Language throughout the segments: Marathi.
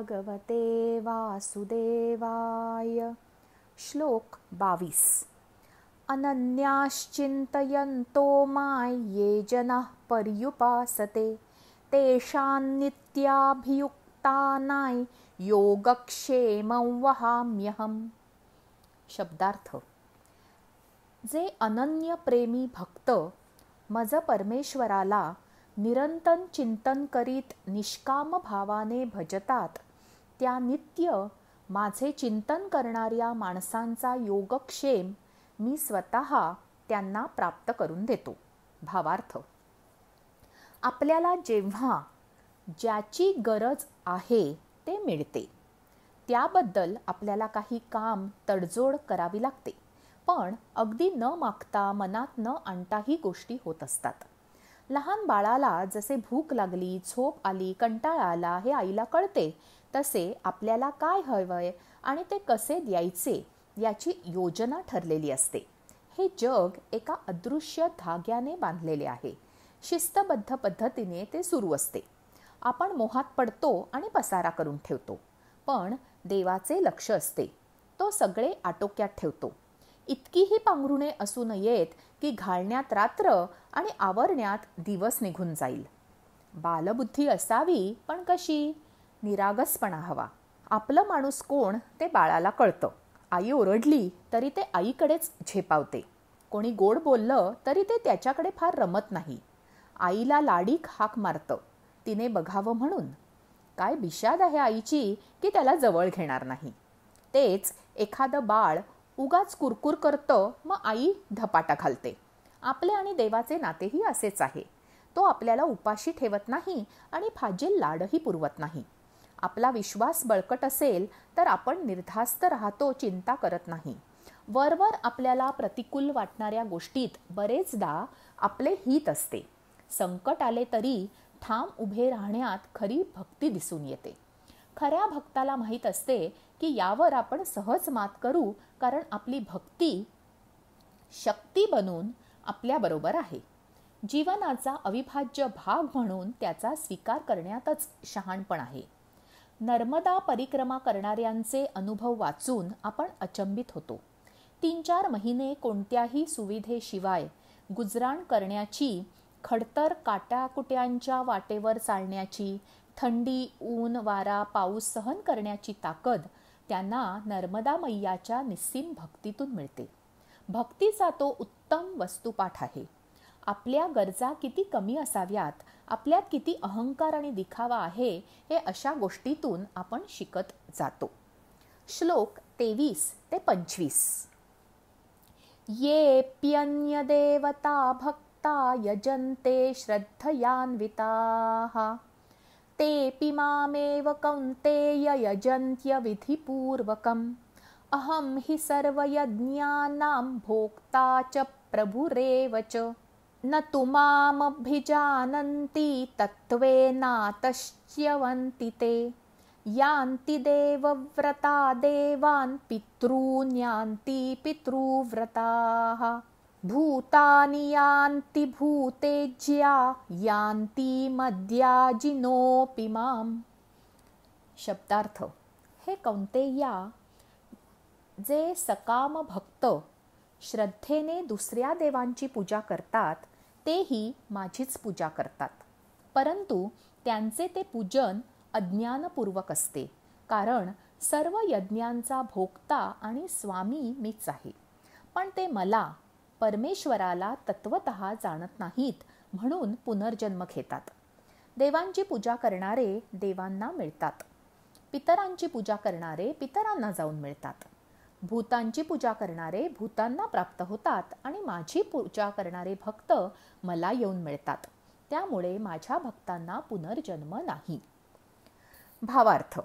भगवते वासुदेवाय. श्लोक 22. अनन्याश्चिन्तयन्तो मां ये जनाः पर्युपासते तेषां नित्याभियुक्तानां योगक्षेमं वहाम्यहम्. शब्दार्थ. जे अनन्य प्रेमी भक्त मज परमेश्वराला निरंतर चिंतन करीत निष्काम भावाने भजतात, त्या नित्य माझे चिंतन करणाऱ्या माणसांचा योगक्षेम मी स्वतः त्यांना प्राप्त करून देतो. भावार्थ. आपल्याला जेव्हा ज्याची गरज आहे ते मिळते, त्याबद्दल आपल्याला काही काम तडजोड करावी लागते, पण अगदी न मागता मनात न आणताही गोष्टी होत असतात. लहान बाळाला जसे भूक लागली, झोप आली, कंटाळा आला हे आईला कळते, तसे आपल्याला काय हवंय आणि ते कसे द्यायचे याची योजना ठरलेली असते. हे जग एका अदृश्य धाग्याने बांधलेले आहे. शिस्तबद्ध पद्धतीने ते सुरू असते. आपण मोहात पडतो आणि पसारा करून ठेवतो, पण देवाचे लक्ष असते. तो सगळे आटोक्यात ठेवतो. इतकीही पांघरुणे असू नयेत की घालण्यात रात्र आणि आवरण्यात दिवस निघून जाईल. बालबुद्धी असावी, पण कशी? निरागसपणा हवा. आपलं माणूस कोण ते बाळाला कळतं. आई ओरडली तरी ते आईकडेच झेपावते. कोणी गोड बोललं तरी ते त्याच्याकडे फार रमत नाही. आईला लाडीक हाक मारतं, तिने बघावं म्हणून. काय बिशाद आहे आईची की त्याला जवळ घेणार नाही. तेच एखादं बाळ उगाच कुरकुर करतं, मग आई धपाटा घालते. आपले आणि देवाचे नातेही असेच आहे. तो आपल्याला उपाशी ठेवत नाही आणि फाजील लाडही पुरवत नाही. आपला विश्वास बळकट असेल तर आपण निर्धास्त राहतो, चिंता करत नाही. वरवर आपल्याला प्रतिकूल वाटणाऱ्या गोष्टीत बरेचदा आपले हित असते. संकट आले तरी ठाम उभे राहण्यात खरी भक्ती दिसून येते. खऱ्या भक्ताला माहीत असते की यावर आपण सहज मात करू, कारण आपली भक्ती शक्ती बनून आपल्याबरोबर आहे. जीवनाचा अविभाज्य भाग म्हणून त्याचा स्वीकार करण्यातच शहाणपण आहे. नर्मदा परिक्रमा करणाऱ्यांचे अनुभव वाचून आपण अचंबित होतो. 3-4 महिने कोणत्याही सुविधेशिवाय गुजराण करण्याची, खडतर काट्याकुट्यांच्या वाटेवर चालण्याची, थंडी, ऊन, वारा, पाऊस सहन करण्याची ताकद त्यांना नर्मदा मैयाच्या निस्सीम भक्तीतून मिळते. भक्तीचा तो उत्तम वस्तुपाठ आहे. आपल्या गरजा किती कमी असाव्यात, आपल्यात किती अहंकार आणि दिखावा आहे, हे अशा गोष्टीतून आपण शिकत जातो. श्लोक 23 ते 25. येऽप्यन्य देवता भक्ता यजन्ते श्रद्धयान्विताः तेऽपि मामेव कौन्तेय यजन्त्य विधिपूर्वकम्. अहं हि सर्वयज्ञानां भोक्ता च प्रभुरेव च. न तु मामभिजानन्ति तत्त्वेनातश्च्यवन्ति ते. यान्ति देवव्रता देवान् पितॄन् यान्ति पितृव्रताः. भूतानि यान्ति भूतेज्या यान्ति मद्याजिनोऽपि माम्. शब्दार्थ. हे कौंतेया, जे सकाम भक्त श्रद्धेने दुसऱ्या देवांची पूजा करतात तेही माझीच पूजा करतात, परंतु त्यांचे ते पूजन अज्ञानपूर्वक असते, कारण सर्व यज्ञांचा भोक्ता आणि स्वामी मीच आहे. पण ते मला, परमेश्वराला तत्वतः जाणत नाहीत, म्हणून पुनर्जन्म घेतात. देवांची पूजा करणारे देवांना मिळतात, पितरांची पूजा करणारे पितरांना जाऊन मिळतात, भूतांची पूजा करणारे भूतांना प्राप्त होतात आणि माझी पूजा करणारे भक्त मला येऊन मिळतात. त्यामुळे माझ्या भक्तांना पुनर्जन्म नाही. भावार्थ.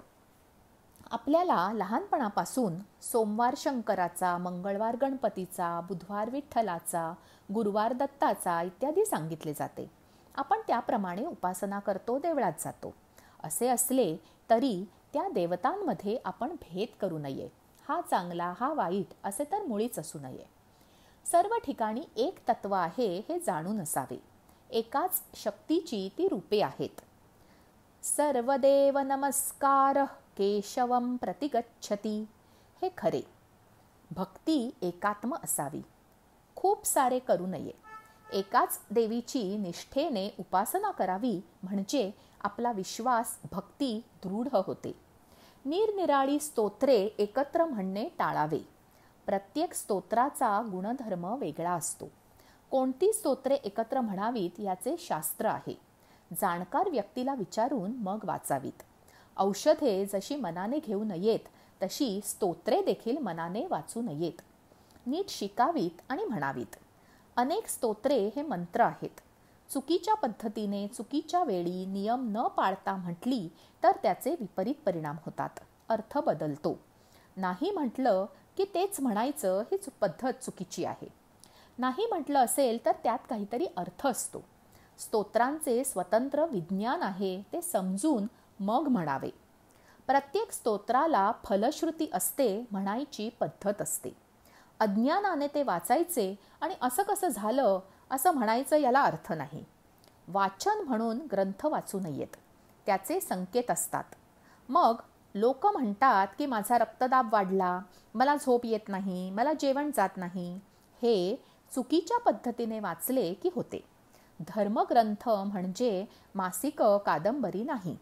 आपल्याला लहानपणापासून सोमवार शंकराचा, मंगळवार गणपतीचा, बुधवार विठ्ठलाचा, गुरुवार दत्ताचा इत्यादी सांगितले जाते. आपण त्याप्रमाणे उपासना करतो, देवळात जातो. असे असले तरी त्या देवतांमध्ये आपण भेद करू नये. हा चांगला, हा वाईट असे तर मुळीच असू नये. सर्व ठिकाणी एक तत्व आहे हे जाणून असावे. एकाच शक्तीची ती रूपे आहेत. सर्वदेव नमस्कार केशवं प्रतिगच्छति. हे खरे. भक्ती एकात्म असावी. खूप सारे करू नये. एकाच देवीची निष्ठेने उपासना करावी, म्हणजे आपला विश्वास भक्ती दृढ होते. निरनिराळी स्तोत्रे एकत्र म्हणणे टाळावे. प्रत्येक स्तोत्राचा गुणधर्म वेगळा असतो. कोणती स्तोत्रे एकत्र म्हणावीत याचे शास्त्र आहे. जाणकार व्यक्तीला विचारून मग वाचावीत. औषधे जशी मनाने घेऊ नयेत, तशी स्तोत्रे देखील मनाने वाचू नयेत. नीट शिकावीत आणि म्हणावीत. अनेक स्तोत्रे हे मंत्र आहेत. चुकीच्या पद्धतीने चुकीच्या वेळी नियम न पाळता म्हटली तर त्याचे विपरीत परिणाम होतात. अर्थ बदलतो. नाही म्हटलं की तेच म्हणायचं ही पद्धत चुकीची आहे. नाही म्हटलं असेल तर त्यात काहीतरी अर्थ असतो. स्तोत्रांचे स्वतंत्र विज्ञान आहे, ते समजून मग म्हणावे. प्रत्येक स्तोत्राला फलश्रुती असते, म्हणायची पद्धत असते. अज्ञानाने ते वाचायचे आणि असं कसं झालं असं म्हणायचं याला अर्थ नाही. वाचन म्हणून ग्रंथ वाचू नयेत. त्याचे संकेत असतात. मग लोक म्हणतात की माझा रक्तदाब वाढला, मला झोप येत नाही, मला जेवण जात नाही. हे चुकीच्या पद्धतीने वाचले की होते. धर्मग्रंथ म्हणजे मासिक कादंबरी नाही.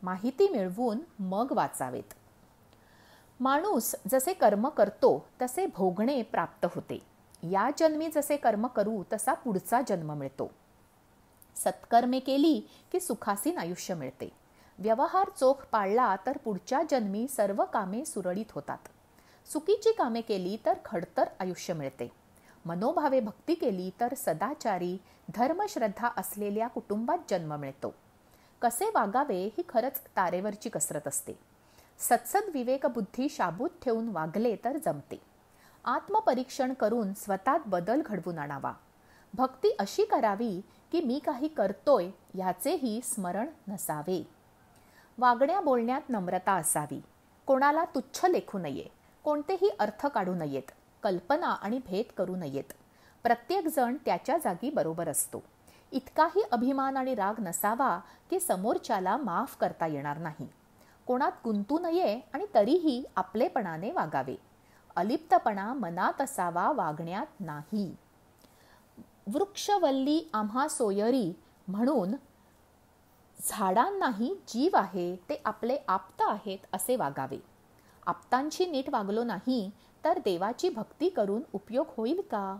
माहिती मिळवून मग वाचावेत. माणूस जसे कर्म करतो तसे भोगणे प्राप्त होते. या जन्मी जसे कर्म करू तसा पुढचा जन्म मिळतो. सत्कर्मे केली की सुखासीन आयुष्य मिळते. व्यवहार चोख पाळला तर पुढच्या जन्मी सर्व कामे सुरळीत होतात. चुकीची कामे केली तर खडतर आयुष्य मिळते. मनोभावे भक्ती केली तर सदाचारी धर्मश्रद्धा असलेल्या कुटुंबात जन्म मिळतो. कसे वागावे ही खरंच तारेवरची कसरत असते. सत्सद विवेक बुद्धी शाबूत ठेवून वागले तर जमते. आत्मपरीक्षण करून स्वतःत बदल घडवून आणावा. भक्ती अशी करावी की मी काही करतोय ह्याचेही स्मरण नसावे. वागण्या बोलण्यात नम्रता असावी. कोणाला तुच्छ लेखू नये. कोणतेही अर्थ काढू नयेत. कल्पना आणि भेद करू नयेत. प्रत्येक जण त्याच्या जागी बरोबर असतो. इतकाही अभिमान आणि राग नसावा की समोरच्याला माफ करता येणार नाही. कोणात गुंतू नये आणि तरीही आपलेपणाने वागावे. अलिप्तपणा मनात असावा, वागण्यात नाही. वृक्षवल्ली आम्हा सोयरी म्हणून झाडांनाही जीव आहे, ते आपले आप्त आहेत असे वागावे. आप्तांशी नीट वागलो नाही तर देवाची भक्ती करून उपयोग होईल का?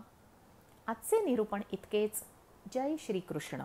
आजचे निरूपण इतकेच. जय श्री कृष्ण.